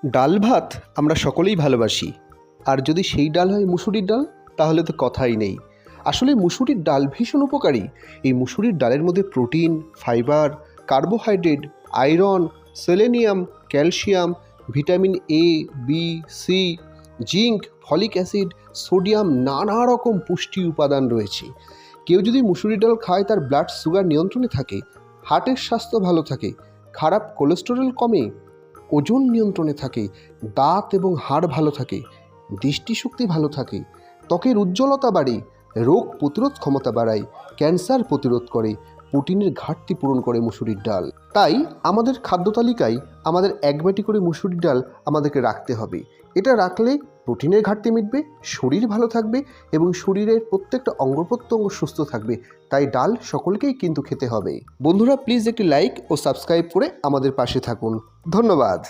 ডাল ভাত আমরা সকলেই ভালোবাসি, আর যদি সেই ডাল হয় মুসুরির ডাল তাহলে তো কথাই নেই। আসলে মুসুরির ডাল ভীষণ উপকারী। এই মুসুরির ডালের মধ্যে protein, fibre, carbohydrate, iron, selenium, calcium, vitamin A, B, C, zinc, folic acid, sodium, নানা রকম পুষ্টি উপাদান রয়েছে। কেউ যদি মুসুরির ডাল খায় তার ব্লাড সুগার নিয়ন্ত্রণে থাকে, হার্টের স্বাস্থ্য ভালো থাকে, খারাপ কোলেস্টেরল কমে, ওজন নিয়ন্ত্রণে থাকে, দাঁত এবং হাড় ভালো থাকে, দৃষ্টিশক্তি ভালো থাকে, ত্বকের উজ্জ্বলতা বাড়ে, রোগ প্রতিরোধ ক্ষমতা বাড়ায়, ক্যান্সার প্রতিরোধ করে, প্রোটিনের ঘাটতি পূরণ করে মুসুরির ডাল। তাই আমাদের খাদ্য তালিকায় আমাদের এক বাটি করে মুসুরির ডাল আমাদেরকে রাখতে হবে। এটা রাখলে প্রোটিনের ঘাটতি মিটবে, শরীর ভালো থাকবে এবং শরীরের প্রত্যেকটা অঙ্গ প্রত্যঙ্গ সুস্থ থাকবে। তাই ডাল সকলকেই কিন্তু খেতে হবে। বন্ধুরা, প্লিজ একটি লাইক ও সাবস্ক্রাইব করে আমাদের পাশে থাকুন। ধন্যবাদ।